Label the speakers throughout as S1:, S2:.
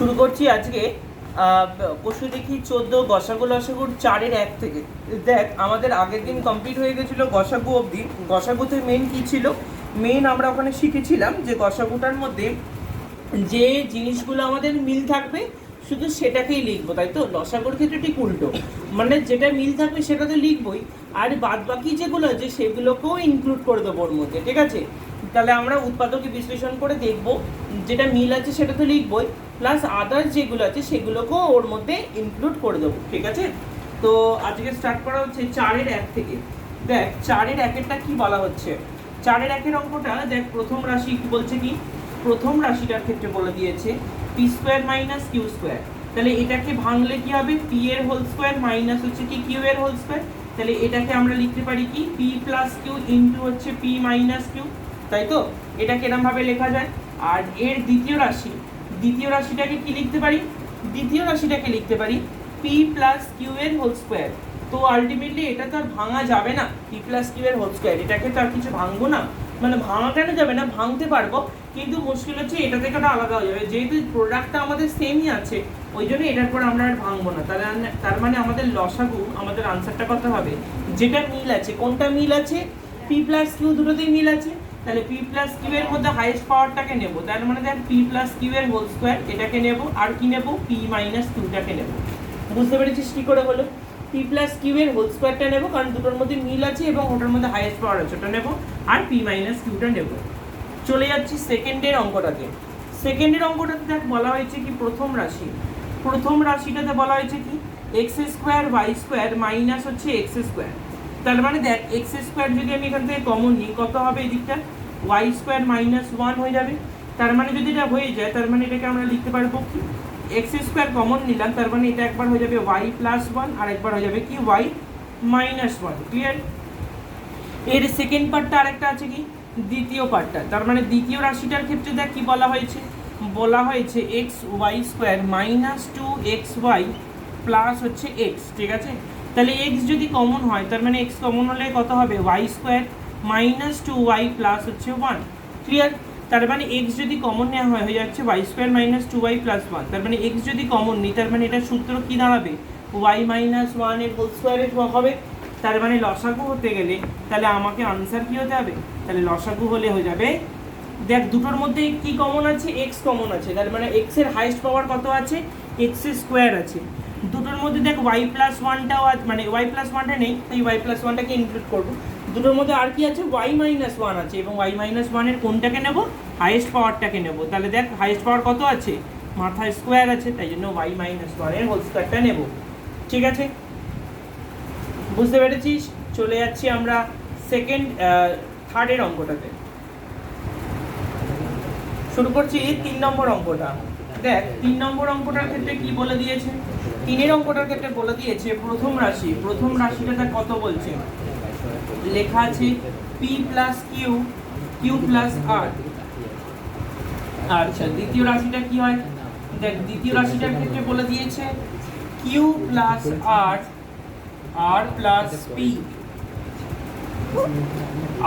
S1: শুরু করছি আজকে পশু দেখি 14 গসাগু লসাগুর 4-এর 1 থেকে। দেখ আমাদের আগের দিন কমপ্লিট হয়ে গেছিলো গসাগু অবধি। গসাগুতে মেন কী ছিল, মেন আমরা ওখানে শিখেছিলাম যে গসাগুটার মধ্যে যে জিনিসগুলো আমাদের মিল থাকবে শুধু সেটাকেই লিখবো, তাই তো? লসাগুর ক্ষেত্রে ঠিক উল্টো, মানে যেটা মিল থাকবে সেটা তো লিখবই, আর বাদ বাকি যেগুলো আছে সেগুলোকেও ইনক্লুড করে দেবো ওর মধ্যে, ঠিক আছে? তাহলে আমরা উৎপাদকে বিশ্লেষণ করে দেখব, যেটা মিল আছে সেটা তো লিখবই, প্লাস আদার্স যেগুলো আছে সেগুলোকেও ওর মধ্যে ইনক্লুড করে দেবো, ঠিক আছে? তো আজকে স্টার্ট করা হচ্ছে 4-এর 1 থেকে। দেখ 4-এর 1-এরটা কি বলা হচ্ছে, 4-এর 1-এর অঙ্কটা দেখ, প্রথম রাশি কি বলছে, কি প্রথম রাশিটার ক্ষেত্রে বলে দিয়েছে P square minus Q square. তাহলে এটাকে ভাঙলে কি হবে, পি এর হোল স্কোয়ার মাইনাস হচ্ছে কি কিউ এর হোল স্কোয়ার। তাহলে এটাকে আমরা লিখতে পারি কি পি প্লাস কিউ ইন্টু হচ্ছে পি মাইনাস কিউ, তাই তো? এটাকে এরকম ভাবে লেখা যায়। আর এর দ্বিতীয় রাশিটাকে কি লিখতে পারি, দ্বিতীয় রাশিটাকে লিখতে পারি পি প্লাস কিউ এর হোল স্কোয়ার। তো আলটিমেটলি এটা তো আর ভাঙা যাবে না, পি প্লাস কিউ এর হোল স্কোয়ার, এটাকে তো আর কিছু ভাঙবো না, মানে ভাঙা কেন যাবে না, ভাঙতে পারবো, কিন্তু মুশকিল হচ্ছে এটা থেকে ওটা আলাদা হয়ে যাবে। যেহেতু প্রোডাক্টটা আমাদের সেমই আছে ওই জন্য এটার পর আমরা আর ভাঙবো না। তার মানে আমাদের লসাগু, আমাদের আনসারটা কত হবে, যেটা মিল আছে। কোনটা মিল আছে, পি প্লাস কিউ দুটোতেই মিল আছে। তাহলে পি প্লাস কিউ এর মধ্যে হাইয়েস্ট পাওয়ারটাকে নেব, তার মানে দেখ পি প্লাস কিউ এর হোল স্কোয়ার এটাকে নেব, আর কি নেব, পি মাইনাস কিউটাকে নেব। বুঝতে পেরেছিস কি করে হলো? পি প্লাস কিউ এর হোল স্কোয়ারটা নেব কারণ দুটোর মধ্যে মিল আছে এবং ওটার মধ্যে হাইয়েস্ট পাওয়ার আছে, ওটা নেব, আর পি মাইনাস কিউটা নেব। চলে যাচ্ছি সেকেন্ডের অঙ্কটাতে। সেকেন্ডের অঙ্কটাতে দেখ বলা হয়েছে কি প্রথম রাশিটাতে বলা হয়েছে কি X square Y square minus হচ্ছে এক্স স্কোয়ার। তার মানে দেখ এক্স স্কোয়ার যদি আমি এখান থেকে কমন নিই কত হবে, এই দিকটা ওয়াই স্কোয়ার মাইনাস 1 হয়ে যাবে। তার মানে যদি এটা হয়ে যায় তার মানে এটাকে আমরা লিখতে পারবো কি এক্স স্কোয়ার কমন নিলাম, তার মানে এটা একবার হয়ে যাবে ওয়াই প্লাস 1 আর একবার হয়ে যাবে কি ওয়াই মাইনাস 1। ক্লিয়ার? এর সেকেন্ড পার্টটা আরেকটা আছে কি দ্বিতীয় পার্টটা। তার মানে দ্বিতীয় রাশিটার ক্ষেত্রে দেখ কি বলা হয়েছে X Y square minus 2xy plus হচ্ছে এক্স, ঠিক আছে? তাহলে এক্স যদি কমন হয় তার মানে এক্স কমন হলে কত হবে, Y square minus 2y plus হচ্ছে 1। ক্লিয়ার? তার মানে এক্স যদি কমন নেওয়া হয় হয়ে যাচ্ছে Y square minus 2y plus 1। তার মানে এক্স যদি কমন নিই তার মানে এটা সূত্র কি দাঁড়াবে, ওয়াই মাইনাস 1 এর হোল স্কোয়ারের হবে। তার মানে লসাগু হতে গেলে তাহলে আমাকে আনসার কি হতে হবে, তাহলে লসাগু হলে হয়ে যাবে, দেখ দুটোর মধ্যে কি কমন আছে, এক্স কমন আছে, তার মানে এক্স এর হাইয়েস্ট পাওয়ার কত আছে, এক্স স্কোয়ার আছে। দুটোর মধ্যে দেখ ওয়াই প্লাস 1টাও মানে ওয়াই প্লাস 1টা নেই, তাই ওয়াই প্লাস 1টাকে ইনক্লুড করবো। দুটোর মধ্যে আর কি আছে, ওয়াই মাইনাস 1 আছে, এবং ওয়াই মাইনাস 1 এর কোনটাকে নেব, হাইয়েস্ট পাওয়ারটাকে নেব। তাহলে দেখ হাইয়েস্ট পাওয়ার কত আছে, মাথায় স্কোয়ার আছে, তাই জন্য ওয়াই মাইনাস 1 এর হোল স্কোয়ারটা নেব। ঠিক আছে, বুঝতে পেরেছিস? চলে যাচ্ছি আমরা থার্ডের অঙ্কটাতে। শুরু করছি 3 নম্বর অঙ্কটা। দেখ 3 নম্বর অঙ্কটার ক্ষেত্রে কি বলে দিয়েছে, 3-এর অঙ্কটার ক্ষেত্রে বলে দিয়েছে প্রথম রাশিটা কত বলছে, লেখা আছে P plus Q Q plus R. আচ্ছা দ্বিতীয় রাশিটা কি হয়, দেখ দ্বিতীয় রাশিটার ক্ষেত্রে বলে দিয়েছে Q plus R R plus P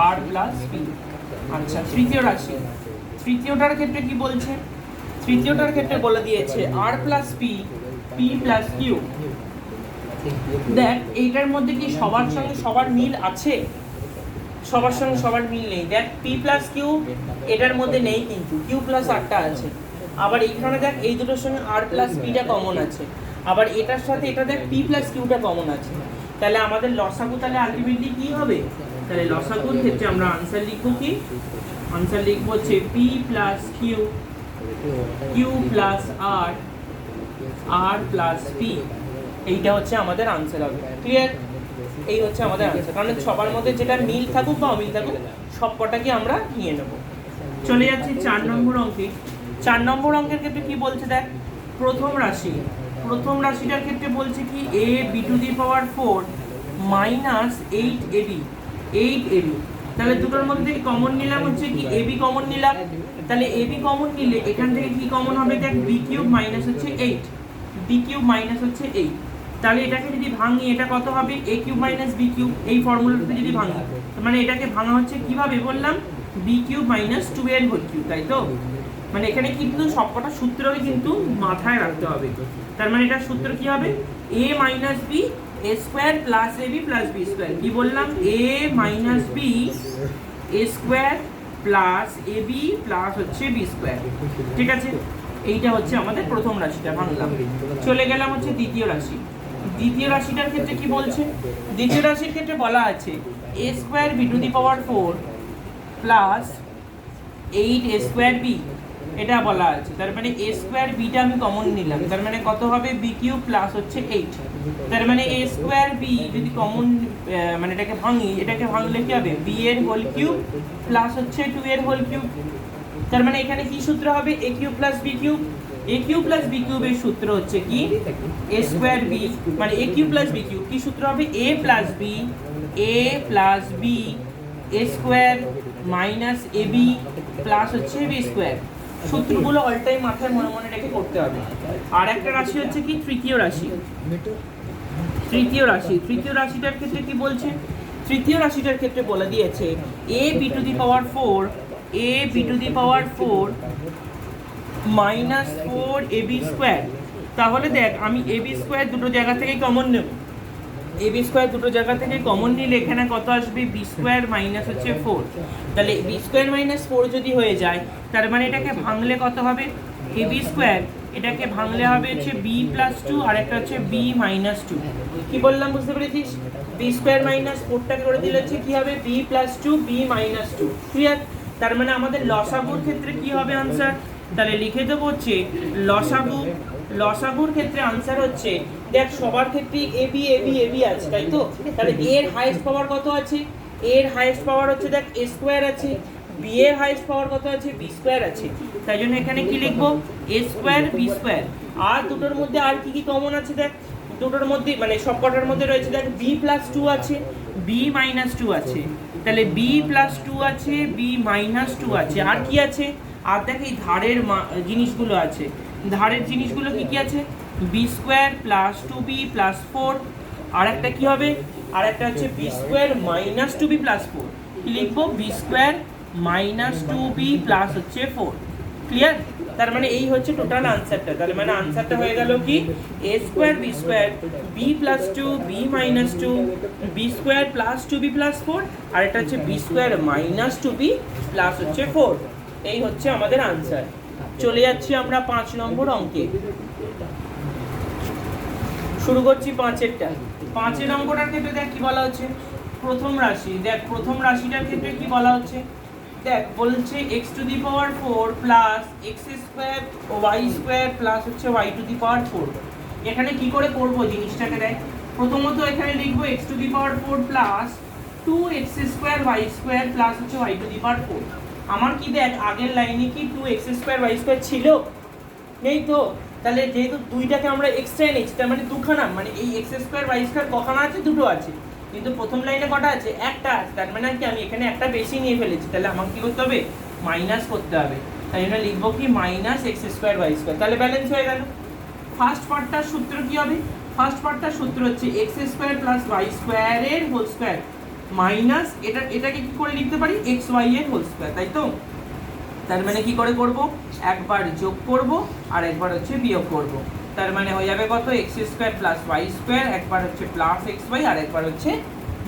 S1: R plus P. আচ্ছা তৃতীয়টার ক্ষেত্রে কি বলছে, তৃতীয়টার ক্ষেত্রে বলে দিয়েছে R plus P P plus Q. দেখ এইটার মধ্যে কি সবার সঙ্গে সবার মিল আছে, সবার সঙ্গে সবার মিল নেই। দেখ পি প্লাস কিউ এটার মধ্যে নেই, কিন্তু কিউ প্লাস আরটা আছে। আবার এইখানে দেখ এই দুটোর সঙ্গে আর প্লাস পিটা কমন আছে, আবার এটার সাথে এটা দেখ পি প্লাস কিউটা কমন আছে। তাহলে আমাদের লসাগু তাহলে আলটিমেটলি কি হবে, তাহলে লসাগুর ক্ষেত্রে আমরা আনসার লিখবো কি, আনসার লিখবো হচ্ছে P plus Q Q plus R R plus P. এইটা হচ্ছে আমাদের আনসার হবে। ক্লিয়ার? এই হচ্ছে আমাদের আনসার, কারণ সবার মধ্যে যেটা মিল থাকুক বা অমিল থাকুক সব কটাকে আমরা নিয়ে নেব। চলে যাচ্ছি 4 নম্বর অঙ্কে। 4 নম্বর অঙ্কের ক্ষেত্রে কি বলছে, দেখ প্রথম রাশিটার ক্ষেত্রে বলছে কি A B to the power 4 minus 8ab। তাহলে দুটোর মধ্যে কমন নিলাম হচ্ছে কি এ বি কমন নিলাম, তাহলে এ বি কমন নিলে এখান থেকে কি কমন হবে, দেখ বি কিউব মাইনাস হচ্ছে 8। তাহলে এটাকে যদি ভাঙি এটা কত হবে, এ কিউব মাইনাস বি কিউব, এই ফর্মুলাটাতে যদি ভাঙি মানে এটাকে ভাঙা হচ্ছে কিভাবে বললাম, বি কিউব মাইনাস 2 এর হোল কিউব, তাই তো? মানে এখানে কিন্তু সবকটা সূত্রকে কিন্তু মাথায় রাখতে হবে। তার মানে এটার সূত্র কি হবে, a minus B A square plus A B plus B square. কি বললাম, a minus B A square plus A B plus হচ্ছে বি স্কোয়ার। ঠিক আছে, এইটা হচ্ছে আমাদের প্রথম রাশিটা ভাঙলাম। চলে গেলাম হচ্ছে দ্বিতীয় রাশি। দ্বিতীয় রাশিটার ক্ষেত্রে কি বলছে, দ্বিতীয় রাশির ক্ষেত্রে বলা আছে A square B to the power 4 plus 8 A square B, এটা বলা আছে। তার মানে এ স্কোয়ার বিটা আমি কমন নিলাম, তার মানে কত হবে বি কিউব প্লাস হচ্ছে 8। তার মানে এ স্কোয়ার বি যদি কমন মানে এটাকে ভাঙি, এটাকে ভাঙলে কি হবে বি এর হোল কিউব প্লাস হচ্ছে 2 এর হোল কিউব। তার মানে এখানে কি সূত্র হবে, এ কিউব প্লাস বি কিউব। এ কিউব প্লাস বি কিউবের সূত্র হচ্ছে কি এ স্কোয়ার বি, মানে এ কিউব প্লাস বি কিউব কি সূত্র হবে, এ plus B A square minus A B plus হচ্ছে বি স্কোয়ার। সূত্রগুলো অল টাইম মাথায় মনে মনে রেখে করতে হবে। আর একটা রাশি হচ্ছে কি তৃতীয় রাশি। তৃতীয় রাশিটার ক্ষেত্রে কি বলছে, তৃতীয় রাশিটার ক্ষেত্রে বলে দিয়েছে A B to the power 4 minus 4 A B square. তাহলে দেখ আমি এ বি স্কোয়ার দুটো জায়গা থেকে কমন নেব, এ বি স্কোয়ার দুটো জায়গা থেকে কমন নিলে এখানে কত আসবে বি স্কোয়ার মাইনাস হচ্ছে 4। তাহলে বি স্কোয়ার মাইনাস 4 যদি হয়ে যায়, তার মানে এটাকে ভাঙলে কত হবে এ বি স্কোয়ার, এটাকে ভাঙলে হবে হচ্ছে বি প্লাস 2 আর একটা হচ্ছে বি মাইনাস 2। কি বললাম বুঝতে পেরেছিস, বি স্কোয়ার মাইনাস 4টাকে করে দিলে হচ্ছে কি হবে B plus 2 B minus 2। Clear? তার মানে আমাদের লসাগুর ক্ষেত্রে কি হবে আনসার, তাহলে লিখে দেবো হচ্ছে লসাগুর ক্ষেত্রে আনসার হচ্ছে, দেখ সবার ক্ষেত্রে এ বি আছে তাই তো। তাহলে এর হাইয়েস্ট পাওয়ার কত আছে, এর হাইয়েস্ট পাওয়ার হচ্ছে দেখ এ স্কোয়ার আছে, বি এর হাইয়েস্ট পাওয়ার কত আছে বি স্কোয়ার আছে। তাই জন্য এখানে কি লিখবো এ স্কোয়ার বি স্কোয়ার। আর দুটোর মধ্যে আর কি কি কমন আছে দেখ, দুটোর মধ্যে মানে সব কটার মধ্যে রয়েছে দেখ বি প্লাস 2 আছে, বি মাইনাস 2 আছে। তাহলে বি প্লাস 2 আছে, বি মাইনাস 2 আছে, আর কি আছে, আর দেখ এই ধারের জিনিসগুলো আছে। ধারের জিনিসগুলো কি কি আছে, B square plus 2b plus 4। আর একটা কি হবে, আর একটা হচ্ছে B square minus 2b plus 4। কি লিখবো B square minus 2b plus হচ্ছে 4। ক্লিয়ার? তার মানে এই হচ্ছে টোটাল আনসারটা। তার মানে আনসারটা হয়ে গেল কি A square B plus 2 B minus 2 B square plus 2b plus 4, আর এটা হচ্ছে B square minus 2b plus হচ্ছে 4। এই হচ্ছে আমাদের আনসার। চলে যাচ্ছি আমরা 5 নম্বর অঙ্কে, শুরু করছি 5এরটা। 5 অঙ্কটার ক্ষেত্রে দেখ কি বলা হচ্ছে, প্রথম রাশি। দেখ প্রথম রাশিটার ক্ষেত্রে কি বলা হচ্ছে, দেখ বলছে x to the power 4 plus X square Y square plus হচ্ছে y টু দি পাওয়ার 4। এখানে কি করে করব জিনিসটাকে দেখ, প্রথমত এখানে লিখবো x to the power 4 plus 2x square y square plus হচ্ছে y টু দি পাওয়ার 4। আমার কি দেখ আগের লাইনে কি 2x স্কোয়ার y স্কোয়ার ছিল, নেই তো। তাহলে যেহেতু দুইটাকে আমরা এক্সট্রা এনেছি, তার মানে দুখানা, মানে এই x স্কোয়ার y স্কোয়ার কখানা আছে, দুটো আছে। কিন্তু প্রথম লাইনে কটা আছে, একটা আছে। তার মানে কি আমি এখানে একটা বেশি নিয়ে ফেলেছি, তাহলে আমাকে কি করতে হবে মাইনাস করতে হবে। তাই জন্য লিখবো কি minus X square Y square. তাহলে ব্যালেন্স হয়ে গেল। ফার্স্ট পার্টটার সূত্র কি হবে, ফার্স্ট পার্টটার সূত্র হচ্ছে এক্স স্কোয়ার প্লাস ওয়াই স্কোয়ারের হোল স্কোয়ার মাইনাস এটাকে কি করে লিখতে পারি এক্স ওয়াই এর হোল স্কোয়ার, তাই তো। তার মানে কি করে করব, একবার যোগ করব আর একবার হচ্ছে বিয়োগ করব। তার মানে হয়ে যাবে কত X square plus Y square, একবার হচ্ছে প্লাস এক্স ওয়াই আর একবার হচ্ছে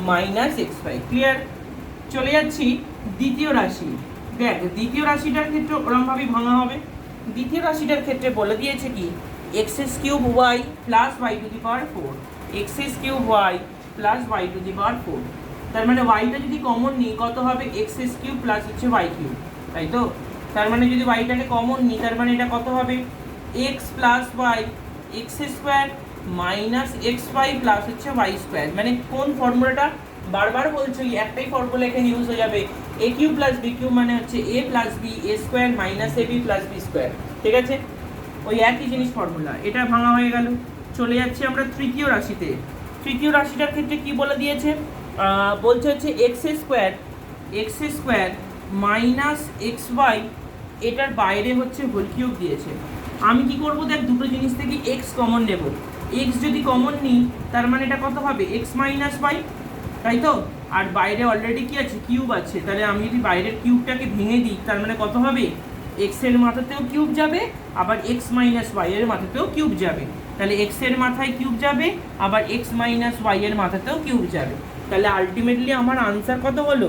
S1: মাইনাস এক্স ওয়াই। ক্লিয়ার? চলে যাচ্ছি দ্বিতীয় রাশি। দেখ দ্বিতীয় রাশিটার ক্ষেত্রে ওরমভাবেই ভাঙা হবে। দ্বিতীয় রাশিটার ক্ষেত্রে বলে দিয়েছে কি X cube Y plus Y to the power 4, X cube Y plus Y to the power 4। তার মানে ওয়াইটা যদি কমন নিই কত হবে এক্স কিউব প্লাস হচ্ছে ওয়াই কিউব, তাই তো। তার মানে যদি ওয়াইটাকে কমন নিই, তার মানে এটা কত হবে X plus Y X square minus X Y plus হচ্ছে ওয়াই স্কোয়ার। মানে কোন ফর্মুলাটা বারবার বলছো, একটাই ফর্মুলা এখানে ইউজ হয়ে যাবে, এ কিউব প্লাস বি কিউব মানে হচ্ছে এ plus B A square minus A B plus B square. ঠিক আছে, ওই একই জিনিস ফর্মুলা। এটা ভাঙা হয়ে গেল। চলে যাচ্ছি আমরা তৃতীয় রাশিতে। তৃতীয় রাশিটার ক্ষেত্রে কি বলে দিয়েছে, বলছে হচ্ছে X square minus X Y, এটার বাইরে হচ্ছে হোল কিউব দিয়েছে। আমি কি করব, দেখ দুটো জিনিস থেকে এক্স কমন নেব। এক্স যদি কমন নিই তার মানে এটা কত হবে এক্স মাইনাস ওয়াই, তাই তো। আর বাইরে অলরেডি কি আছে কিউব আছে, তাহলে আমি যদি বাইরের কিউবটাকে ভেঙে দিই তার মানে কত হবে এক্স এর মাথাতেও কিউব যাবে, আবার এক্স মাইনাস ওয়াই এর মাথাতেও কিউব যাবে। তাহলে এক্স এর মাথায় কিউব যাবে, আবার এক্স মাইনাস ওয়াই এর মাথাতেও কিউব যাবে। তাহলে আলটিমেটলি আমার আনসার কত হলো?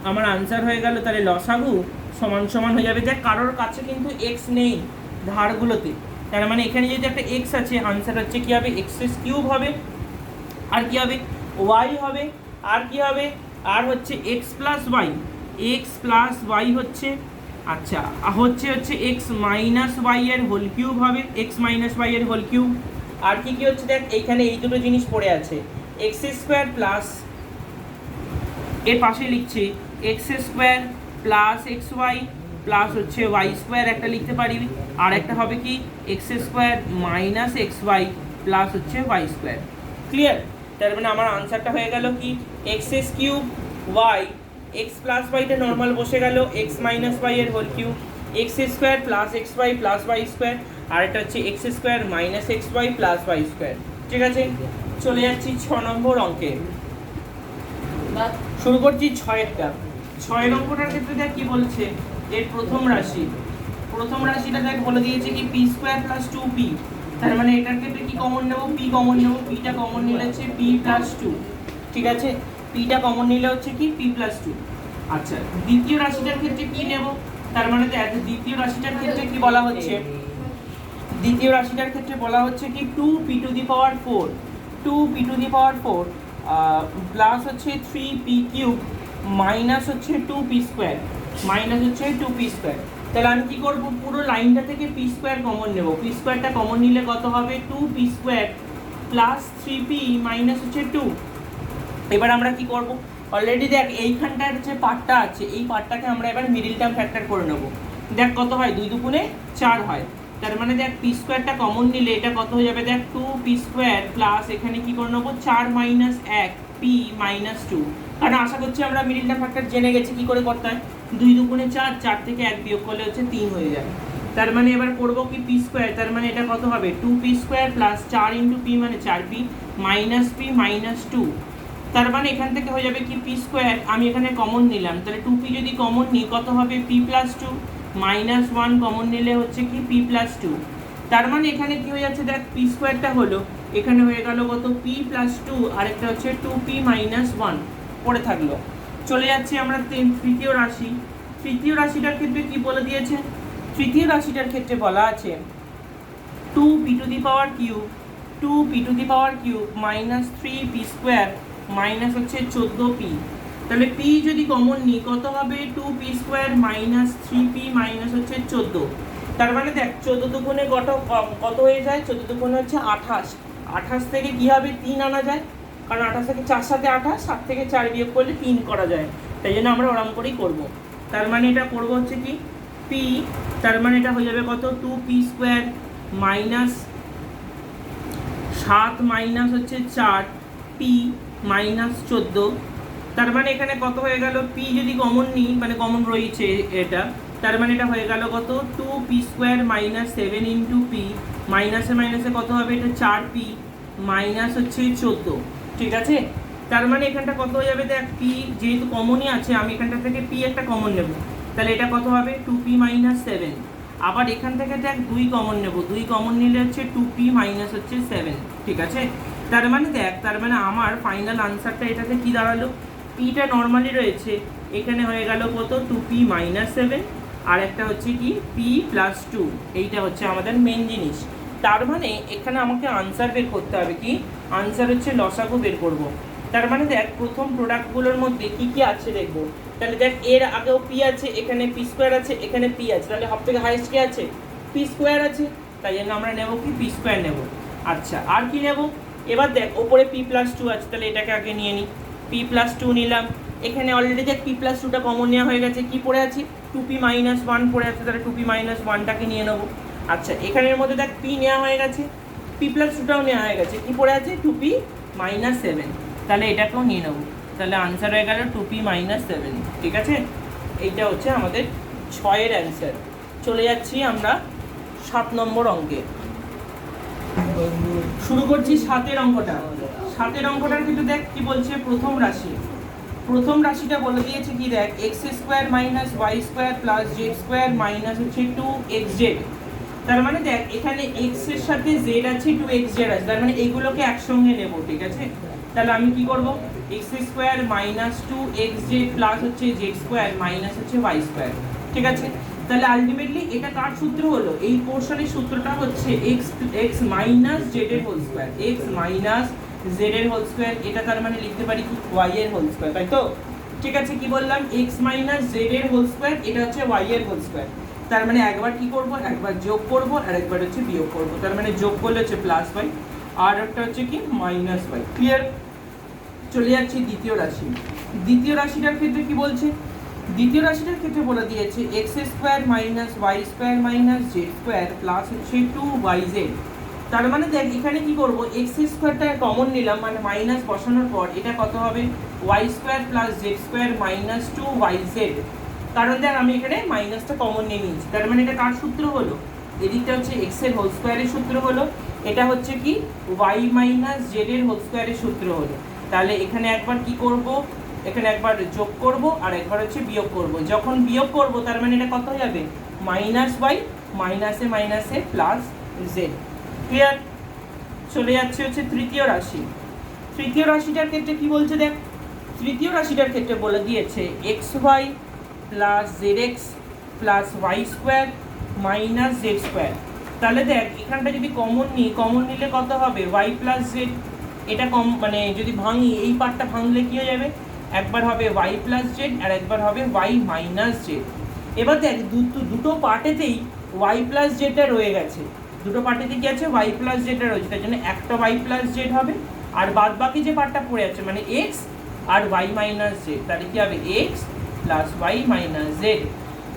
S1: আমার আনসার হয়ে গেল তাহলে লসাগু সমান সমান হয়ে যাবে। দেখ কারোর কাছে কিন্তু এক্স নেই ধারগুলোতে, তার মানে এখানে যদি একটা এক্স আছে, আনসার হচ্ছে কী হবে? এক্স কিউব হবে, আর কি হবে? ওয়াই হবে, আর কি হবে? আর হচ্ছে X plus Y, X plus Y হচ্ছে, আচ্ছা হচ্ছে এক্স মাইনাস ওয়াই এর হোল কিউব হবে, এক্স মাইনাস ওয়াই এর হোল কিউব। আর কি কি হচ্ছে দেখ, এইখানে এই দুটো জিনিস পড়ে আছে, এক্স স্কোয়ার প্লাস, এর পাশে লিখছি X square plus X Y plus হচ্ছে ওয়াই স্কোয়ার একটা লিখতে পারি, আর একটা হবে কি X square minus X Y plus হচ্ছে ওয়াই স্কোয়ার। ক্লিয়ার? তার মানে আমার আনসারটা হয়ে গেল কি X cube Y, X plus ওয়াইটা নর্মাল বসে গেল, এক্স মাইনাস ওয়াই এর whole cube, X square plus X Y plus Y square, আর এটা হচ্ছে X square minus X Y plus Y square. ঠিক আছে, চলে যাচ্ছি 6 নম্বর অঙ্কে। শুরু করছি 6-এরটা। 6 অঙ্কটার ক্ষেত্রে দেখ কি বলছে, এর প্রথম রাশিটা দেখ বলে দিয়েছে কি পি স্কোয়ার প্লাস 2p, তার মানে এটার ক্ষেত্রে কি কমন নেব? পি কমন নেব, পিটা কমন নিলে হচ্ছে পি প্লাস 2। ঠিক আছে, পিটা কমন নিলে হচ্ছে কি পি প্লাস 2। আচ্ছা, দ্বিতীয় রাশিটার ক্ষেত্রে কি নেব? তার মানে দেখ দ্বিতীয় রাশিটার ক্ষেত্রে কি বলা হচ্ছে, দ্বিতীয় রাশিটার ক্ষেত্রে বলা হচ্ছে কি 2p two the power 4, 2p two the power 4 plus হচ্ছে 3p কিউব মাইনাস হচ্ছে 2p স্কোয়ার, মাইনাস হচ্ছে 2p স্কোয়ার। তাহলে আমি কি করব, পুরো লাইনটা থেকে p স্কোয়ার কমন নেব, p স্কোয়ারটা কমন নিলে কত হবে? 2p square plus 3p minus হচ্ছে 2। এবার আমরা কি করব, অলরেডি দেখ এইখানটার যে পার্টটা আছে, এই পার্টটাকে আমরা এবার মিডিল টার্ম ফ্যাক্টর করে নেব। দেখ কত হয়, 2 দুগুণে 4 হয়, তার মানে দেখ পি স্কোয়ারটা কমন নিলে এটা কত হয়ে যাবে? দেখ 2p স্কোয়ার প্লাস এখানে কি করে নেবো 4 মাইনাস 1 p মাইনাস 2, কারণ আশা করছি আমরা মিডিল টার্ম ফ্যাক্টর জেনে গেছি কি করে করতে হয়। 2 দুগুণে 4, 4 থেকে 1 বিয়োগ করলে হচ্ছে 3 হয়ে যায়। তার মানে এবার করবো কি পি স্কোয়ার, তার মানে এটা কত হবে? 2p square plus 4 into P মানে 4p মাইনাস p মাইনাস 2। তার মানে এখান থেকে হয়ে যাবে কি পি স্কোয়ার, আমি এখানে কমন নিলাম, তাহলে 2p যদি কমন নিই কত হবে? p প্লাস 2 মাইনাস 1 কমন নিলে হচ্ছে কি p প্লাস 2। তার মানে এখানে কি হয়ে যাচ্ছে দেখ, p স্কোয়ারটা হলো এখানে হয়ে গেল কত? p প্লাস 2, আর একটা হচ্ছে 2p মাইনাস 1 পড়ে থাকলো। চলে যাচ্ছি আমরা তৃতীয় রাশি। তৃতীয় রাশিটার ক্ষেত্রে কি বলে দিয়েছে? তৃতীয় রাশিটার ক্ষেত্রে বলা আছে 2p two the power cube, 2p two the power cube minus 3p square minus হচ্ছে 14p। তাহলে p যদি কমন নিই কত হবে? 2p square minus 3p minus হচ্ছে 14। তার মানে দেখ 14 দুগুণে কত হয়ে যায়? 14 দুগুণে হচ্ছে 28, 28 থেকে কি হবে? 3 আনা যায়, কারণ 28 থেকে 4 সাথে 28, 7 থেকে 4 বিয়োগ করলে 3 করা যায়, তাই জন্য আমরা ওরম করেই করবো। তার মানে এটা করবো হচ্ছে কি p, তার মানে এটা হয়ে যাবে কত? 2p স্কোয়ার মাইনাস 7 মাইনাস হচ্ছে 4p মাইনাস 14। তার মানে এখানে কত হয়ে গেল? p যদি কমন নিই, মানে কমন রয়েছে এটা, তার মানে এটা হয়ে গেল কত? 2p square minus 7 into p মাইনাসে মাইনাসে কত হবে? এটা 4p মাইনাস হচ্ছে 14। ঠিক আছে, তার মানে এখানটা কত হয়ে যাবে? দেখ p যেহেতু কমনই আছে, আমি এখানটা থেকে p একটা কমন নেব, তাহলে এটা কত হবে? 2p minus 7। আবার এখান থেকে দেখ 2 কমন নেব, 2 কমন নিলে হচ্ছে 2p মাইনাস হচ্ছে 7। ঠিক আছে, তার মানে দেখ, তার মানে আমার ফাইনাল আনসারটা এটাতে কি দাঁড়ালো? পিটা নর্মালি রয়েছে, এখানে হয়ে গেল কত? 2p মাইনাস 7, আর একটা হচ্ছে কি p প্লাস 2। এইটা হচ্ছে আমাদের মেন জিনিস। তার মানে এখানে আমাকে আনসার বের করতে হবে, কি আনসার হচ্ছে লসাগু বের করব। তার মানে দেখ প্রথম প্রোডাক্টগুলোর মধ্যে কি কি আছে দেখবো। তাহলে দেখ এর আগেও p আছে, এখানে p স্কোয়ার আছে, এখানে p আছে, তাহলে সব থেকে হাইয়েস্ট কি আছে? p স্কোয়ার আছে, তাই জন্য আমরা নেব কি p স্কোয়ার নেব। আচ্ছা, আর কি নেব? এবার দেখ ওপরে p প্লাস 2 আছে, তাহলে এটাকে আগে নিয়ে নিই, p প্লাস 2 নিলাম। এখানে অলরেডি দেখ p প্লাস 2টা কমন নেওয়া হয়ে গেছে, কি পড়ে আছে? 2p মাইনাস 1 পড়ে আছে, তাহলে 2p মাইনাস 1টাকে নিয়ে নেবো। আচ্ছা, এখানের মধ্যে দেখ p নেওয়া হয়ে গেছে, p প্লাস 2টাও নেওয়া হয়ে গেছে, কি পড়ে আছে? 2p মাইনাস 7, তাহলে এটাকেও নিয়ে নেবো। তাহলে আনসার হয়ে গেল 2p মাইনাস 7। ঠিক আছে, এইটা হচ্ছে আমাদের 6-এর অ্যান্সার। চলে যাচ্ছি আমরা 7 নম্বর অঙ্কে। শুরু করছি 7-এর অঙ্কটা। 7-এর অঙ্কটার কিন্তু দেখ কি বলছে, প্রথম রাশি প্রথম রাশিটা বলে দিয়েছে কি দেখ, X square minus Y square plus Z square minus হচ্ছে 2xz। তার মানে দেখ এখানে x এর সাথে z আছে, 2xz আছে, তার মানে এইগুলোকে একসঙ্গে নেব, ঠিক আছে। তাহলে আমি কি করব, x square minus 2xz plus হচ্ছে z স্কোয়ার মাইনাস হচ্ছে y স্কোয়ার, ঠিক আছে। তাহলে আলটিমেটলি এটা কার সূত্র হলো, এই পোর্শনের সূত্রটা হচ্ছে x মাইনাস z এর whole square, x minus z এর হোল স্কোয়ার। এটা তার মানে লিখতে পারি কি y এর হোল স্কোয়ার, তাই তো? ঠিক আছে, কি বললাম, x মাইনাস z এর হোল স্কোয়ার, এটা হচ্ছে y এর হোল স্কোয়ার। তার মানে একবার কি করব, একবার যোগ করব আর একবার হচ্ছে বিয়োগ করব। তার মানে যোগ করলে হচ্ছে প্লাস y আর একটা হচ্ছে কি মাইনাস y। ক্লিয়ার? চলে যাচ্ছি দ্বিতীয় রাশি। দ্বিতীয় রাশিটার ক্ষেত্রে কি বলছে, দ্বিতীয় রাশিটার ক্ষেত্রে বলে দিয়েছে X square minus Y square minus Z square plus হচ্ছে 2yz। তার মানে দেখ এখানে কি করব, এক্স স্কোয়ারটা কমন নিলাম, মানে মাইনাস বসানোর পর এটা কত হবে, Y square plus Z square minus 2yz। কারণ দেখ আমি এখানে মাইনাসটা কমন নিয়ে নিয়েছি, তার মানে এটা কার সূত্র হলো, এদিকটা হচ্ছে এক্স এর হোল স্কোয়ারের সূত্র হলো, এটা হচ্ছে কি ওয়াই মাইনাস জেড এর হোল স্কোয়ারের সূত্র হলো। তাহলে এখানে একবার কি করব, এখানে একবার যোগ করব আর একবার হচ্ছে বিয়োগ করব। যখন বিয়োগ করব তার মানে এটা কত হয়ে যাবে, মাইনাস ওয়াই মাইনাসে মাইনাসে প্লাস জেড। ক্লিয়ার? চলে যাচ্ছে হচ্ছে তৃতীয় রাশি। তৃতীয় রাশিটার ক্ষেত্রে কি বলছে দেখ, তৃতীয় রাশিটার ক্ষেত্রে বলে দিয়েছে X Y plus Z X plus Y square minus Z square. তাহলে দেখ এখানটা যদি কমন নিই, কমন নিলে কত হবে, ওয়াই প্লাস জেড। এটা কম মানে যদি ভাঙি, এই পার্টটা ভাঙলে কি হয়ে যাবে, একবার হবে ওয়াই প্লাস জেড আর একবার হবে ওয়াই মাইনাস জেড। এবার দেখ দুটো পার্টেতেই ওয়াই প্লাস জেডটা রয়ে গেছে, দুটো পার্টেতে কি আছে, ওয়াই প্লাস জেডটা রয়েছে, তার জন্য একটা ওয়াই প্লাস জেড হবে আর বাদ বাকি যে পার্টটা পড়ে আছে মানে এক্স আর ওয়াই মাইনাস জেড, তাহলে কি হবে X plus Y minus Z.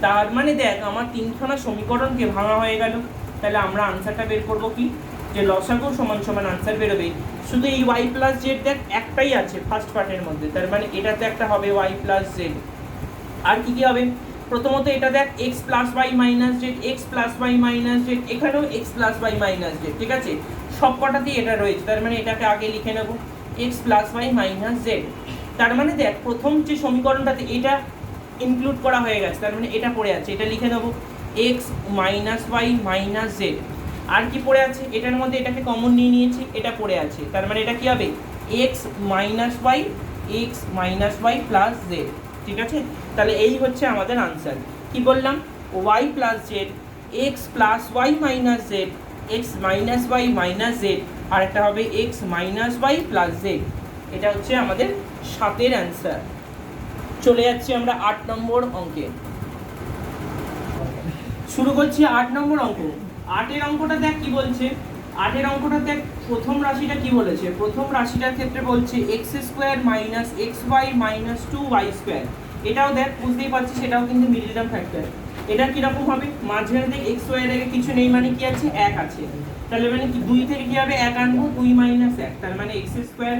S1: তার মানে দেখ আমার তিনখানা সমীকরণকে ভাঙা হয়ে গেল। তাহলে আমরা আনসারটা বের করবো কি, যে লসাগু সমান সমান আনসার বেরোবে, শুধু এই ওয়াই প্লাস জেড দেখ একটাই আছে ফার্স্ট পার্টের মধ্যে, তার মানে এটাতে একটা হবে ওয়াই প্লাস জেড। আর কি কি হবে, প্রথমত এটা দেখ X plus Y minus Z, X plus Y minus Z, এখানেও X plus Y minus Z, ঠিক আছে, সব কটাতেই এটা রয়েছে, তার মানে এটাকে আগে লিখে নেব X plus Y minus Z. তার মানে দেখ প্রথম যে সমীকরণটাতে এটা ইনক্লুড করা হয়ে গেছে, তার মানে এটা পড়ে আছে, এটা লিখে নেবো X minus Y minus Z. আর কি পড়ে আছে, এটার মধ্যে এটাকে কমন নিয়ে নিয়েছি, এটা পড়ে আছে, তার মানে এটা কি হবে X minus Y plus Z, ঠিক আছে। তাহলে এই হচ্ছে আমাদের আনসার। কি বললাম, Y plus Z, X plus Y minus Z, X minus Y minus Z, আর একটা হবে X minus Y plus Z. এটা হচ্ছে আমাদের 7 অ্যান্সার। চলে যাচ্ছি আমরা 8 নম্বর অঙ্কে। শুরু করছি 8 নম্বর অঙ্ক। 8-এর অঙ্কটা দেখ কি বলছে, 8-এর অঙ্কটা দেখ প্রথম রাশিটা কি বলেছে, প্রথম রাশিটার ক্ষেত্রে বলছে X square minus X Y minus 2y square. এটাও দেখ বুঝতেই পারছিস, সেটাও কিন্তু মিডল টার্ম ফ্যাক্টর। এটা কিরকম হবে, মাঝখানে দেখ এক্স ওয়াই এর আগে কিছু নেই, মানে কি আছে 1 আছে, তাহলে মানে কি 2 থেকে কি হবে 1 আনবো, 2 মাইনাস 1, তার মানে এক্স স্কোয়ার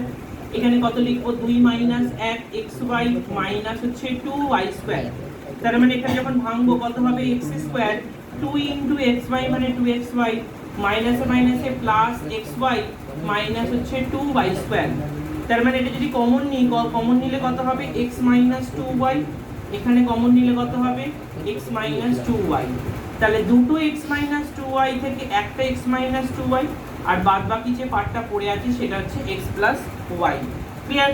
S1: এখানে কত লিখবো 2 মাইনাস 1 এক্স ওয়াই মাইনাস হচ্ছে 2y স্কোয়ার। তার মানে এখানে যখন ভাঙবো কত হবে X square 2 into X Y মানে 2xy মাইনাসে মাইনাসে প্লাস এক্স ওয়াই মাইনাস হচ্ছে 2y স্কোয়ার। তার মানে এটা যদি কমন নিই, কমন নিলে কত হবে এক্স মাইনাস 2y, এখানে কমন নিলে কত হবে এক্স মাইনাস 2y। তাহলে দুটো এক্স মাইনাস 2y থেকে একটা এক্স মাইনাস 2y আর বাদ বাকি যে পার্টটা পড়ে আছে সেটা হচ্ছে এক্স প্লাস ওয়াই। ক্লিয়ার?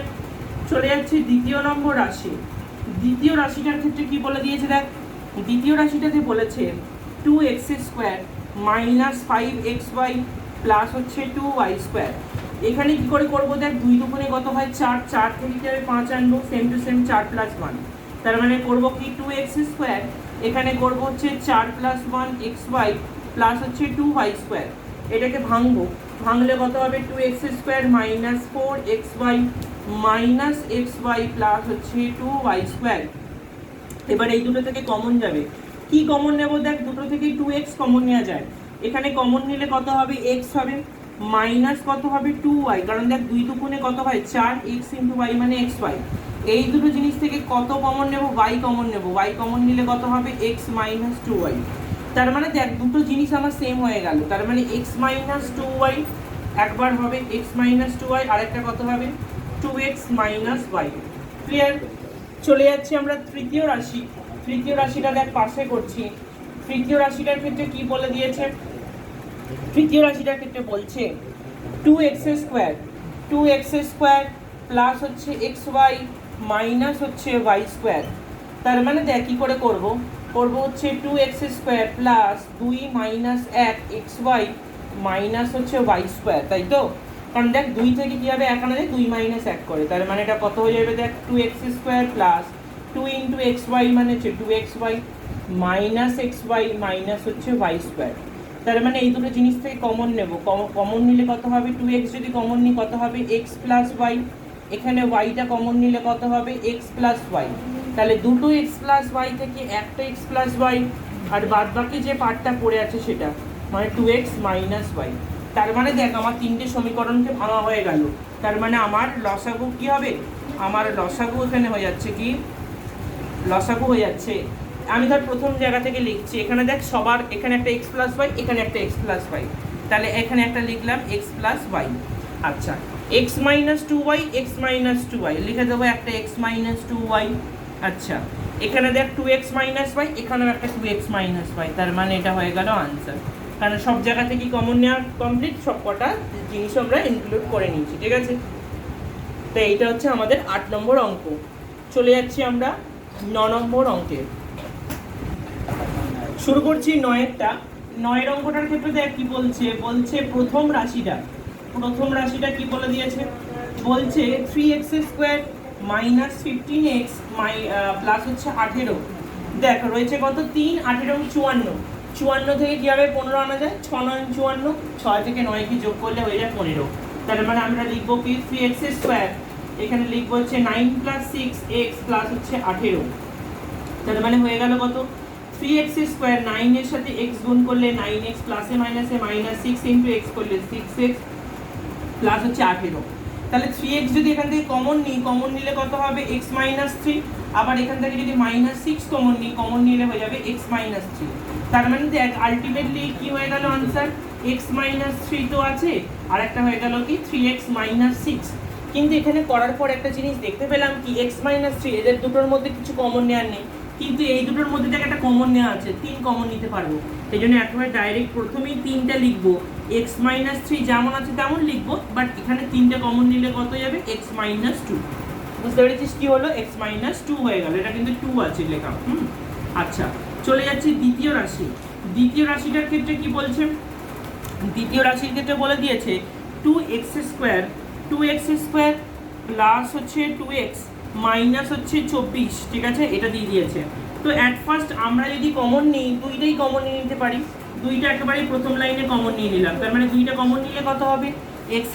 S1: চলে যাচ্ছে দ্বিতীয় নম্বর রাশি। দ্বিতীয় রাশিটার ক্ষেত্রে কি বলে দিয়েছে দেখ, দ্বিতীয় রাশিটাতে বলেছে 2x square minus 5xy plus হচ্ছে 2y স্কোয়ার। এখানে কি করে করবো দেখ, 2 দুগুণে কত হয় 4, 4 থেকে কি হবে 5 আনবো, সেম টু সেম 4 প্লাস 1। তার মানে করবো কি 2x স্কোয়ার, এখানে করবো হচ্ছে 4 প্লাস 1 xy প্লাস হচ্ছে 2y স্কোয়ার। এটাকে ভাঙবো, ভাঙলে কত হবে 2x square minus 4xy minus xy plus হচ্ছে 2y স্কোয়ার। এবার এই দুটো থেকে কমন যাবে, কি কমন নেব দেখ, দুটো থেকে 2x কমন নেওয়া যায়, এখানে কমন নিলে কত হবে x হবে মাইনাস কত হবে 2y, কারণ দেখ 2 দুগুণে কত হয় 4, x ইন্টু y মানে xy। এই দুটো জিনিস থেকে কত কমন নেব, y কমন নেব, y কমন নিলে কত হবে x মাইনাস 2y। তার মানে দেখ দুটো জিনিস আমার সেম হয়ে গেল, তার মানে x মাইনাস 2y একবার হবে x মাইনাস 2y, আরেকটা কত হবে 2x মাইনাস y। ক্লিয়ার? চলে যাচ্ছি আমরা তৃতীয় রাশি। তৃতীয় রাশিটা দেখ পাশে করছি। তৃতীয় রাশিটার ক্ষেত্রে কি বলে দিয়েছে? তৃতীয় রাশিটার ক্ষেত্রে বলছে 2x² 2x² প্লাস হচ্ছে xy মাইনাস হচ্ছে y²। তার মানে দেখ কী করে করব হচ্ছে 2x² plus 2 minus 1 xy minus হচ্ছে y², তাই তো? কারণ দেখ 2 থেকে কী হবে 1 আনা যায়, 2 মাইনাস 1 করে, তার মানে এটা কত হয়ে যাবে? দেখ 2x² প্লাস 2 ইন্টু xy মানে হচ্ছে 2xy মাইনাস xy মাইনাস হচ্ছে y²। তার মানে এই দুটো জিনিস থেকে কমন নেব, কমন নিলে কত হবে? 2x যদি কমন নিই কত হবে? x plus y। এখানে yটা কমন নিলে কত হবে? x plus y। তাহলে দুটো x প্লাস y থেকে একটা x প্লাস y, আর বাদ বাকি যে পার্টটা পড়ে আছে সেটা মানে 2x মাইনাস y। তার মানে দেখ আমার তিনটে সমীকরণকে ভাঙা হয়ে গেল। তার মানে আমার লসাগু কি হবে? আমার লসাগু এখানে হয়ে যাচ্ছে কি? লসাগু হয়ে যাচ্ছে, আমি ধর প্রথম জায়গা থেকে লিখছি, এখানে দেখ সবার এখানে একটা x প্লাস y, এখানে একটা x প্লাস y, তাহলে এখানে একটা লিখলাম x প্লাস y। আচ্ছা x minus 2y, x minus 2y লিখে দেবো একটা x মাইনাস 2y। আচ্ছা এখানে দেখ 2x মাইনাস y, এখানেও একটা 2x মাইনাস y, তার মানে এটা হয়ে গেল আনসার। কারণ সব জায়গা থেকেই কমন নেওয়া কমপ্লিট, সব কটা জিনিস আমরা ইনক্লুড করে নিয়েছি, ঠিক আছে? তো এইটা হচ্ছে আমাদের 8 নম্বর অঙ্ক। চলে যাচ্ছি আমরা 9 নম্বর অঙ্কে। শুরু করছি 9-এরটা। 9-এর অঙ্কটার ক্ষেত্রে দেখ কি বলছে? বলছে প্রথম রাশিটা কি বলে দিয়েছে? বলছে 3x² মাইনাস 15x প্লাস হচ্ছে 18। দেখ রয়েছে কত? 3, 18, 54। 54 থেকে কী হবে? 15 আনা যায়, 6 9 54, 6 থেকে 9 কি যোগ করলে হয়ে যায় 15। তার মানে আমরা লিখবো কি? 3x², এখানে লিখবো হচ্ছে 9 প্লাস 6x প্লাস হচ্ছে 18। তার মানে হয়ে গেল কত? 3x² 9 এর সাথে x গুণ করলে 9x প্লাসে মাইনাসে মাইনাস 6 ইন্টু x করলে 6x প্লাস হচ্ছে 18। তাহলে 3x যদি এখান থেকে কমন নিই, কমন নিলে কত হবে? x minus 3। আবার এখান থেকে যদি মাইনাস 6 কমন নিই, কমন নিলে হয়ে যাবে x মাইনাস 3। তার মানে দেখ আলটিমেটলি কি হয়ে গেল আনসার? x মাইনাস 3 তো আছে, আর একটা হয়ে গেল কি? 3x minus 6। কিন্তু এখানে করার পর একটা জিনিস দেখতে পেলাম কি, x মাইনাস 3 এদের দুটোর মধ্যে কিছু কমন নেওয়ার নেই, কিন্তু এই দুটোর মধ্যে থেকে একটা কমন নেওয়া আছে, 3 কমন নিতে পারবো। এই জন্য একেবারে ডাইরেক্ট প্রথমেই 3টা লিখবো, x মাইনাস 3 যেমন আছে তেমন লিখবো, বাট এখানে 3টা কমন নিলে কত যাবে? x minus 2। বুঝতে পেরেছিস কি হলো? x মাইনাস 2 হয়ে গেল, এটা কিন্তু 2 আছে লেখা। আচ্ছা চলে যাচ্ছি দ্বিতীয় রাশি। দ্বিতীয় রাশিটার ক্ষেত্রে কি বলছে? দ্বিতীয় রাশির ক্ষেত্রে বলে দিয়েছে 2x² প্লাস হচ্ছে 2x মাইনাস হচ্ছে 24, ঠিক আছে? এটা দিয়ে দিয়েছে। তো অ্যাট ফার্স্ট আমরা যদি কমন নিই, দুইটাই কমন নিয়ে নিতে পারি। দুইটা একেবারে প্রথম লাইনে কমন নিয়ে নিলাম, তার মানে দুইটা কমন নিলে কত হবে? x²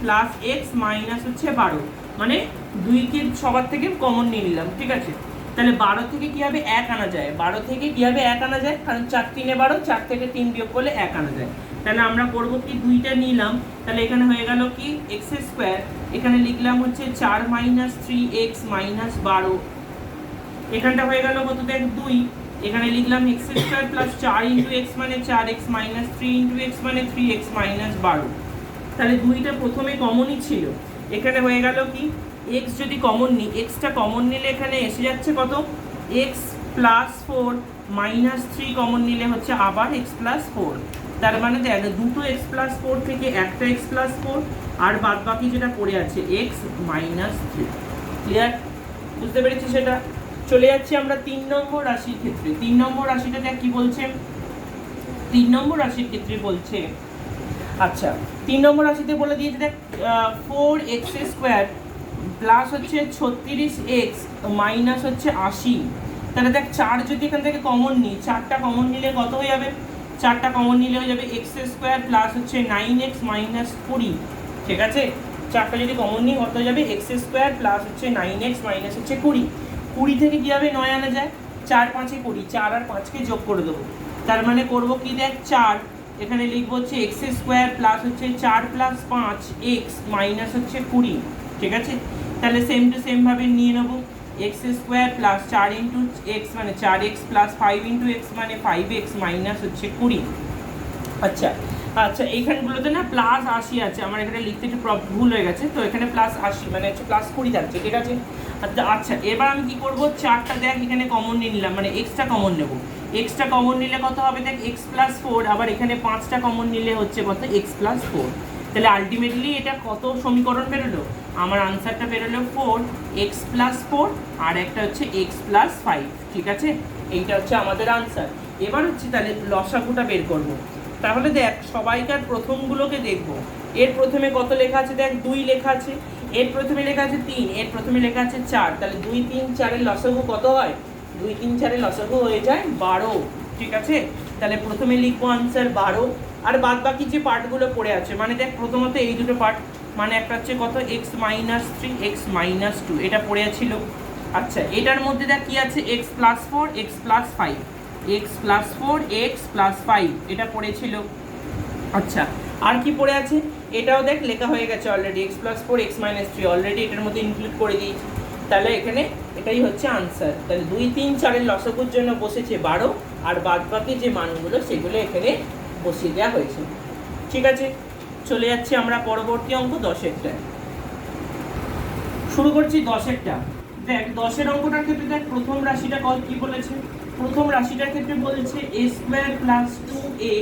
S1: প্লাস x মাইনাস হচ্ছে 12, মানে 2কে সবার থেকে কমন নিয়ে নিলাম, ঠিক আছে? তাহলে 12 থেকে কী হবে? 1 আনা যায়। 12 থেকে কী হবে? 1 আনা যায়, কারণ 4 3 12, 4 থেকে 3 বিয়োগ করলে 1 আনা যায়। তাহলে আমরা করবো কি? দুইটা নিলাম, তাহলে এখানে হয়ে গেল কি? x², এখানে লিখলাম হচ্ছে 4 মাইনাস 3x মাইনাস 12, এখানটা হয়ে গেল কত? দেখ 2, এখানে লিখলাম x² প্লাস 4 ইন্টু x মানে 4x মাইনাস 3 ইন্টু x মানে 3x মাইনাস 12। তাহলে দুইটা প্রথমে কমনই ছিল, এখানে হয়ে গেল কি? x যদি কমন নিই, xটা কমন নিলে এখানে এসে যাচ্ছে কত? x প্লাস 4 মাইনাস 3 কমন নিলে হচ্ছে আবার x প্লাস 4। তার মানে দেখ দুটো x প্লাস 4 থেকে একটা x প্লাস 4, আর বাদ বাকি যেটা পড়ে আছে x মাইনাস 3। ক্লিয়ার? বুঝতে পেরেছি সেটা? চলে যাচ্ছি আমরা 3 নম্বর রাশির ক্ষেত্রে। 3 নম্বর রাশিটা দেখ কি বলছে? 3 নম্বর রাশির ক্ষেত্রে বলছে, আচ্ছা 3 নম্বর রাশিতে বলে দিয়েছে দেখ 4x² প্লাস হচ্ছে 36x মাইনাস হচ্ছে 80। তাহলে দেখ 4 যদি এখান থেকে কমন নিই, 4টা কমন নিলে কত হয়ে যাবে? 4টা কমন নিলে হয়ে যাবে x² প্লাস হচ্ছে 9x মাইনাস 20, ঠিক আছে? 4টা যদি কমন নিই কত হয়ে যাবে? x² প্লাস হচ্ছে 9x মাইনাস হচ্ছে 20। 20 থেকে কী হবে? 9 আনা যায়, 4 5 20, 4 আর 5কে যোগ করে দেবো। তার মানে করবো কি? দেখ 4, এখানে লিখবো হচ্ছে x² প্লাস হচ্ছে 4 প্লাস 5x মাইনাস হচ্ছে 20, ঠিক আছে? তাহলে সেম টু সেম ভাবে নিয়ে নেবো, x² প্লাস 4 ইন্টু x মানে 4x প্লাস 5 ইন্টু x মানে 5x মাইনাস হচ্ছে 20। আচ্ছা আচ্ছা এইখানগুলোতে না প্লাস 80 আছে, আমার এখানে লিখতে একটু ভুল হয়ে গেছে, তো এখানে প্লাস 80 মানে হচ্ছে প্লাস 20 থাকছে, ঠিক আছে? আচ্ছা এবার আমি কি করব, চারটা দেখ এখানে কমন নিয়ে নিলাম, মানে এক্সট্রা কমন নেব। এক্সট্রা কমন নিলে কত হবে দেখ, এক্স প্লাস ফোর, আবার এখানে পাঁচটা কমন নিলে হচ্ছে কত, এক্স প্লাস ফোর। তাহলে আলটিমেটলি এটা কত সমীকরণ বেরোলো, আমার আনসারটা বেরোলো ফোর এক্স প্লাস ফোর, আর একটা হচ্ছে এক্স প্লাস ফাইভ। ঠিক আছে, এইটা হচ্ছে আমাদের আনসার। এবার হচ্ছে তাহলে লসাগুটা বের করব। তাহলে দেখ সবাইকার প্রথমগুলোকে দেখবো। এর প্রথমে কত লেখা আছে দেখ, 2 লেখা আছে। এর প্রথমে লেখা আছে 3, এর প্রথমে লেখা আছে 4। তাহলে 2 3 4 এর লসাগু কত হয়, 2 3 4 এর লসাগু হয়ে যায় 12। ঠিক আছে, তাহলে প্রথমে লিখবো আনসার 12। আর বাদ বাকি যে পার্টগুলো পড়ে আছে, মানে দেখ প্রথমত এই দুটো পার্ট, মানে একটা হচ্ছে কত X minus three, X minus two, এটা পড়ে ছিল। আচ্ছা এটার মধ্যে দেখ কি আছে, X plus four, X plus five, X plus four, X plus five, এটা পড়েছিল। আচ্ছা আর কি পড়ে আছে, এটাও দেখ লেখা হয়ে গেছে already, x plus four, x minus three already এটার মধ্যে ইনক্লুড করে দিয়েছি। তাহলে এখানে এটাই হচ্ছে আনসার। তাহলে 2 3 4 এর লসাগুর জন্য বসেছে 12, আর বাদ বাকি যে মানগুলো সেগুলো এখানে বসিয়ে দেওয়া হয়েছে। ঠিক আছে, চলে যাচ্ছি আমরা পরবর্তী অঙ্ক 10-এরটা। শুরু করছি 10-এরটা। দেখ 10-এর অঙ্কটার ক্ষেত্রে দেখ প্রথম রাশিটা কি বলেছে, প্রথম রাশিটার ক্ষেত্রে বলেছে এ স্কোয়ার প্লাস 2a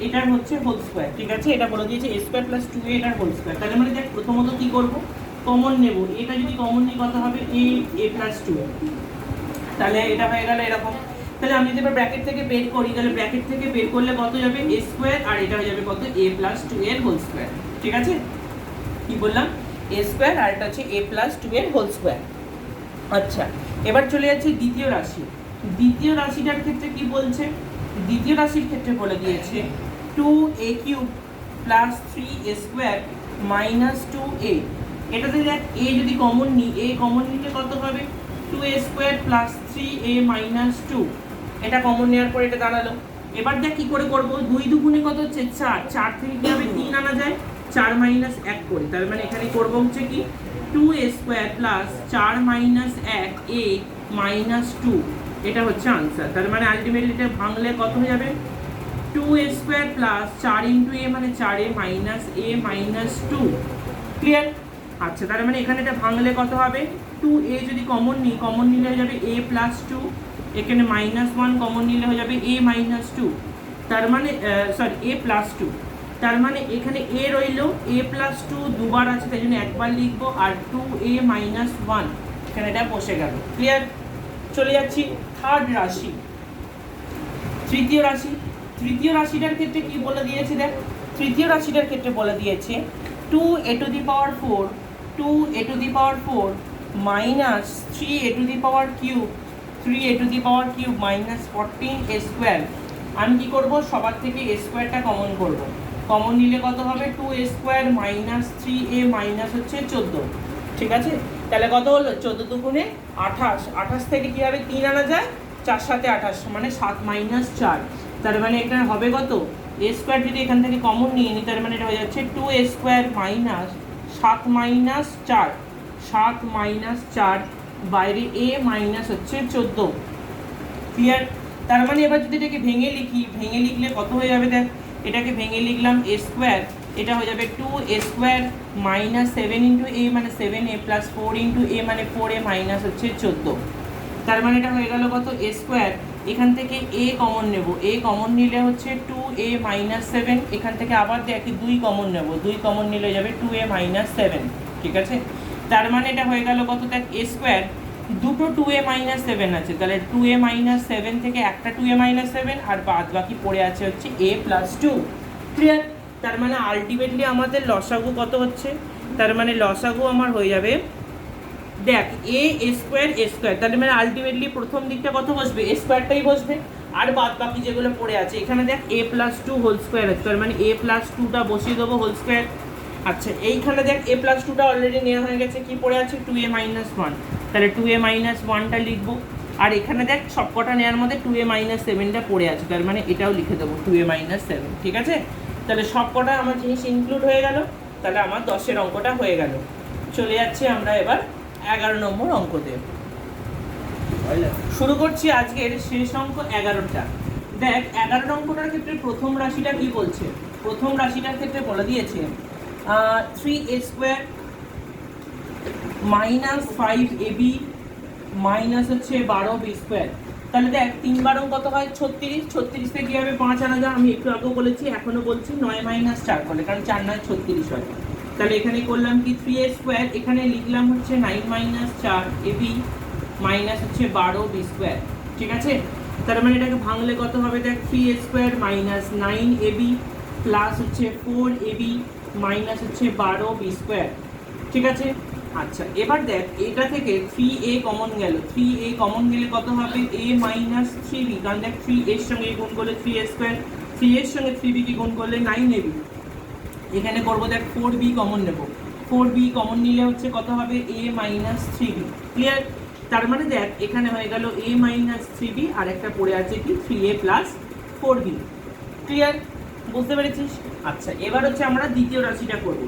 S1: এটার হচ্ছে হোল স্কোয়ার। ঠিক আছে, এটা বলে দিয়েছে এ স্কোয়ার প্লাস 2a এটার হোল স্কোয়ার। তাহলে মানে দেখ প্রথমত কি করব, কমন নেব। এটা যদি কমন নিই কত হবে, এ প্লাস 2, তাহলে এটা হয়ে গেল এরকম। তাহলে আমি যদি এবার ব্র্যাকেট থেকে বের করি, তাহলে ব্র্যাকেট থেকে বের করলে কত যাবে, এ স্কোয়ার, আর এটা হয়ে যাবে কত, এ প্লাস 2 এর হোল স্কোয়ার। ঠিক আছে, কি বললাম, এ স্কোয়ার, আর এটা হচ্ছে এ প্লাস 2 এর হোল স্কোয়ার। আচ্ছা এবার চলে যাচ্ছে দ্বিতীয় রাশি। দ্বিতীয় রাশিটার ক্ষেত্রে কি বলছে, দ্বিতীয় রাশির ক্ষেত্রে বলে দিয়েছে 2a cube plus 3a square minus 2a। এটাতে দেখ এ যদি কমন নিই, এ কমন নিলে কত হবে, 2a square plus 3a minus 2, এটা কমন নেওয়ার পর এটা দাঁড়ালো। এবার দেখ কি করে করবো, 2 দুগুণে কত হচ্ছে 4, 4 থেকে কি হবে 3 আনা যায়, 4 মাইনাস 1 করে। তার মানে এখানে করবো হচ্ছে কি 2a square plus 4 minus 1 a minus 2, এটা হচ্ছে আনসার। তার মানে আলটিমেটলি এটা ভাঙলে কত হয়ে যাবে, 2a স্কোয়ার প্লাস 4 ইন্টু এ, মানে 4a minus a minus 2। Clear? আচ্ছা তার মানে এখানে এটা ভাঙলে কত হবে, 2a যদি কমন নিই, কমন নিলে হয়ে যাবে a প্লাস 2, এখানে মাইনাস 1 কমন নিলে হয়ে যাবে a মাইনাস 2, তার মানে সরি a প্লাস 2। তার মানে এখানে a রইল, a প্লাস 2 দুবার আছে তাই জন্য একবার লিখবো, আর 2a মাইনাস 1 এখানে এটা বসে গেল। ক্লিয়ার? চলে যাচ্ছি থার্ড রাশি, তৃতীয় রাশি। তৃতীয় রাশিটার ক্ষেত্রে কি বলে দিয়েছে দেখ, তৃতীয় রাশিটার ক্ষেত্রে বলে দিয়েছে 2a two the power 4, 2a two the power 4 minus 3a two the power cube, 3a two the power cube minus 14a square. আমি কি করব, সবার থেকে a স্কোয়ারটা কমন করব। কমন নিলে কত হবে, 2a square minus 3a minus হচ্ছে 14। ঠিক আছে, তাহলে কত হলো, 14 দুগুণে 28, 28 থেকে কি হবে 3 আনা যায়, 4 7 28, মানে 7 মাইনাস 4। তার মানে এটা হবে কত, a স্কোয়ার যদি এখান থেকে কমন নিয়ে নিই, তার মানে এটা হয়ে যাচ্ছে 2a square minus 7 minus 4, 7 minus 4, বাইরে a মাইনাস হচ্ছে 14। ক্লিয়ার? তার মানে এবার যদি এটাকে ভেঙে লিখি, ভেঙে লিখলে কত হয়ে যাবে দেখ, এটাকে ভেঙে লিখলাম a স্কোয়ার, এটা হয়ে যাবে 2a square minus 7 into a, মানে 7a প্লাস 4 ইন্টু a, মানে 4a মাইনাস হচ্ছে 14। তার মানে এটা হয়ে গেল কত, a স্কোয়ার, এখান থেকে a কমন নেব, a কমন নিলে হচ্ছে 2a মাইনাস 7, এখান থেকে আবার দেখি 2 কমন নেব, 2 কমন নিলে যাবে 2a মাইনাস 7। ঠিক আছে, তার মানে এটা হয়ে গেল কত দেখ, a স্কোয়ার, দুটো 2a মাইনাস 7 আছে, তাহলে 2a মাইনাস 7 থেকে একটা 2a মাইনাস 7, আর বাদ বাকি পড়ে আছে হচ্ছে a প্লাস 2। ক্লিয়ার? তার মানে আলটিমেটলি আমাদের লসাগু কত হচ্ছে, তার মানে লসাগু আমার হয়ে যাবে দেখ a স্কোয়ার a স্কোয়ার, তাহলে মানে আলটিমেটলি প্রথম দিকটা কত বসবে, a স্কোয়ারটাই বসবে, আর বাদ বাকি যেগুলো পড়ে আছে এখানে দেখ a প্লাস 2 হোল স্কোয়ার আছে, তার মানে a প্লাস 2টা বসিয়ে দেবো হোল স্কোয়ার। আচ্ছা এইখানে দেখ a প্লাস 2টা অলরেডি নেওয়া হয়ে গেছে, কি পড়ে আছে 2a মাইনাস 1, তাহলে 2a মাইনাস 1টা লিখবো, আর এখানে দেখ সবকটা নেওয়ার মধ্যে 2a মাইনাস 7টা পড়ে আছে, তার মানে এটাও লিখে দেবো 2a মাইনাস 7। ঠিক আছে, তাহলে সবকটা আমার জিনিস ইনক্লুড হয়ে গেল, তাহলে আমার 10-এর অঙ্কটা হয়ে গেল। চলে যাচ্ছি আমরা এবার 11 নম্বর অঙ্কতে। শুরু করছি আজকের শেষ অঙ্ক 11টা। দেখ 11 অঙ্কটার ক্ষেত্রে প্রথম রাশিটা কি বলছে, প্রথম রাশিটার ক্ষেত্রে বলে দিয়েছে 3a square minus 5ab minus হচ্ছে 12b স্কোয়ার। তাহলে দেখ 3 বার কত হয় 36, 36 থেকে কি হবে 5 আনা যায়, আমি একটু আগেও বলেছি এখনো বলছি 9 মাইনাস 4 করলে, কারণ 4 9 36 হয়। তাহলে এখানে করলাম কি 3a স্কোয়ার, এখানে লিখলাম হচ্ছে 9 মাইনাস 4ab মাইনাস হচ্ছে 12b স্কোয়ার। ঠিক আছে, তার মানে এটাকে ভাঙলে কত হবে দেখ 3a square minus 9ab plus হচ্ছে 4ab মাইনাস হচ্ছে 12b স্কোয়ার। ঠিক আছে, আচ্ছা এবার দেখ এটা থেকে 3a কমন গেল, 3a কমন গেলে কত হবে a মাইনাস 3b, কারণ দেখ 3 এর সঙ্গে গুণ করলে 3a স্কোয়ার, 3 এর সঙ্গে 3b কে গুণ করলে 9ab। এখানে করবো দেখ 4b কমন নেব, 4b কমন নিলে হচ্ছে কত হবে a মাইনাস 3b। ক্লিয়ার, তার মানে দেখ এখানে হয়ে গেল a মাইনাস 3b আর একটা পড়ে আছে কি 3a প্লাস 4b। ক্লিয়ার, বুঝতে পেরেছিস? আচ্ছা এবার হচ্ছে আমরা দ্বিতীয় রাশিটা করব।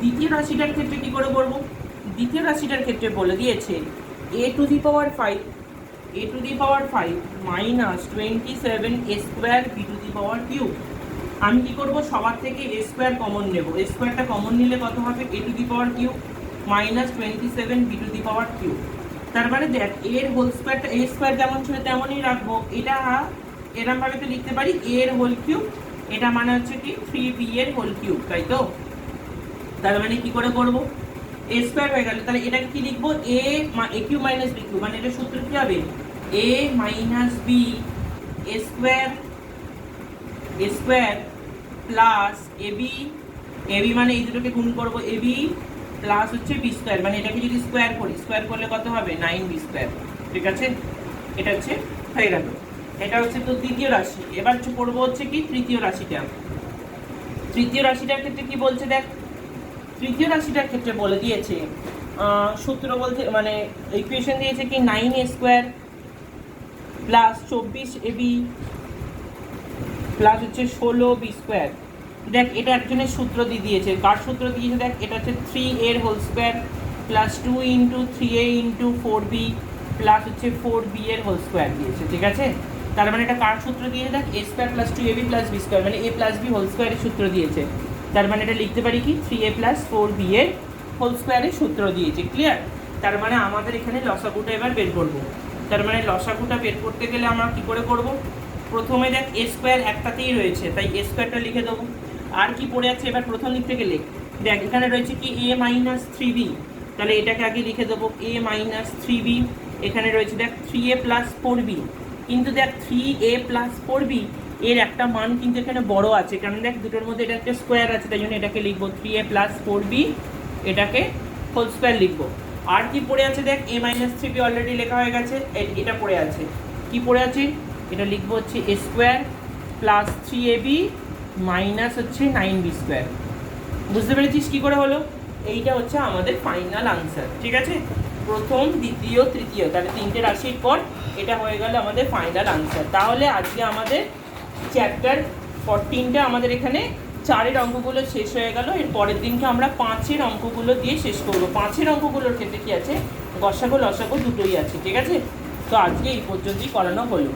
S1: দ্বিতীয় রাশিটার ক্ষেত্রে কি করে করব? দ্বিতীয় রাশিটার ক্ষেত্রে বলে দিয়েছে a two the power 5 minus 27 a square b two the power cube. আমি কি করব সবার থেকে a স্কোয়ার কমন নেব, a স্কোয়ারটা কমন নিলে কত হবে a two the power cube minus 27 b two the power cube. তার মানে দেখ এর হোল স্কোয়ারটা a স্কোয়ার যেমন ছিল তেমনই রাখবো, এটা এরকম ভাবে তো লিখতে পারি a এর হোল কিউব, এটা মানে হচ্ছে কি 3b এর হোল কিউব, তাই তো? তার মানে কি করে করব, a স্কোয়ার হয়ে গেল, তাহলে এটাকে কি লিখবো a cube minus b cube, মানে এটা সূত্র কি হবে a minus b square plus ab মানে এই দুটোকে গুণ করবো ab প্লাস হচ্ছে b স্কোয়ার, মানে এটাকে যদি স্কোয়ার করি, স্কোয়ার করলে কত হবে 9b স্কোয়ার। ঠিক আছে, এটা হচ্ছে হয়ে গেল, এটা হচ্ছে তো দ্বিতীয় রাশি। এবার করবো হচ্ছে কি তৃতীয় রাশিটা। তৃতীয় রাশিটার ক্ষেত্রে কি বলছে দেখ, তৃতীয় রাশিটার ক্ষেত্রে বলে দিয়েছে সূত্র বলতে মানে ইকুয়েশন দিয়েছে কি 9a square plus 24ab plus হচ্ছে 16b স্কোয়ার। দেখ এটা একজনের সূত্র দিয়ে দিয়েছে, কার সূত্র দিয়েছে দেখ, এটা হচ্ছে 3a এর whole square plus 2 into 3a into 4b plus হচ্ছে 4b এর হোল স্কোয়ার দিয়েছে। ঠিক আছে, তার মানে এটা কার সূত্র দিয়েছে দেখ a square plus 2ab plus b square, মানে a প্লাস b হোল স্কোয়ারের সূত্র দিয়েছে। তার মানে এটা লিখতে পারি কি 3a প্লাস 4b এর হোল স্কোয়ারের সূত্র দিয়েছে। ক্লিয়ার, তার মানে আমাদের এখানে লসাগুটা এবার বের করব। তার মানে লসাগুটা বের করতে গেলে আমরা কি করে করব, প্রথমে দেখ a স্কোয়ার একটাতেই রয়েছে তাই a স্কোয়ারটা লিখে দেবো। আর কি পড়ে আছে এবার প্রথম লিখতে গেলে দেখ এখানে রয়েছে কি a মাইনাস 3b, তাহলে এটাকে আগে লিখে দেবো a মাইনাস 3b। এখানে রয়েছে দেখ 3a প্লাস 4b, কিন্তু দেখ 3a প্লাস 4b এর একটা মান কিন্তু এখানে বড় আছে, কারণ দেখ দুটোর মধ্যে এটা একটা স্কোয়ার আছে, তাই জন্য এটাকে লিখবো 3a প্লাস 4b, এটাকে হোল স্কোয়ার লিখবো। আর কি পড়ে আছে দেখ a মাইনাস 3b অলরেডি লেখা হয়ে গেছে, এটা পড়ে আছে, কি পড়ে আছে এটা লিখবো হচ্ছে a square plus 3ab minus হচ্ছে 9b স্কোয়ার। বুঝতে পেরেছিস কি করে হলো? এইটা হচ্ছে আমাদের ফাইনাল আনসার। ঠিক আছে, প্রথম দ্বিতীয় তৃতীয়, তাহলে তিনটে রাশির পর এটা হয়ে গেল আমাদের ফাইনাল আনসার। তাহলে আজকে আমাদের চ্যাপ্টার 14টা আমাদের এখানে 4-এর অঙ্কগুলো শেষ হয়ে গেল। এর পরের দিনকে আমরা 5-এর অঙ্কগুলো দিয়ে শেষ করবো। 5-এর অঙ্কগুলোর ক্ষেত্রে কি আছে, গসাগু লসাগু দুটোই আছে। ঠিক আছে, তো আজকে এই পর্যন্তই করানো হলো।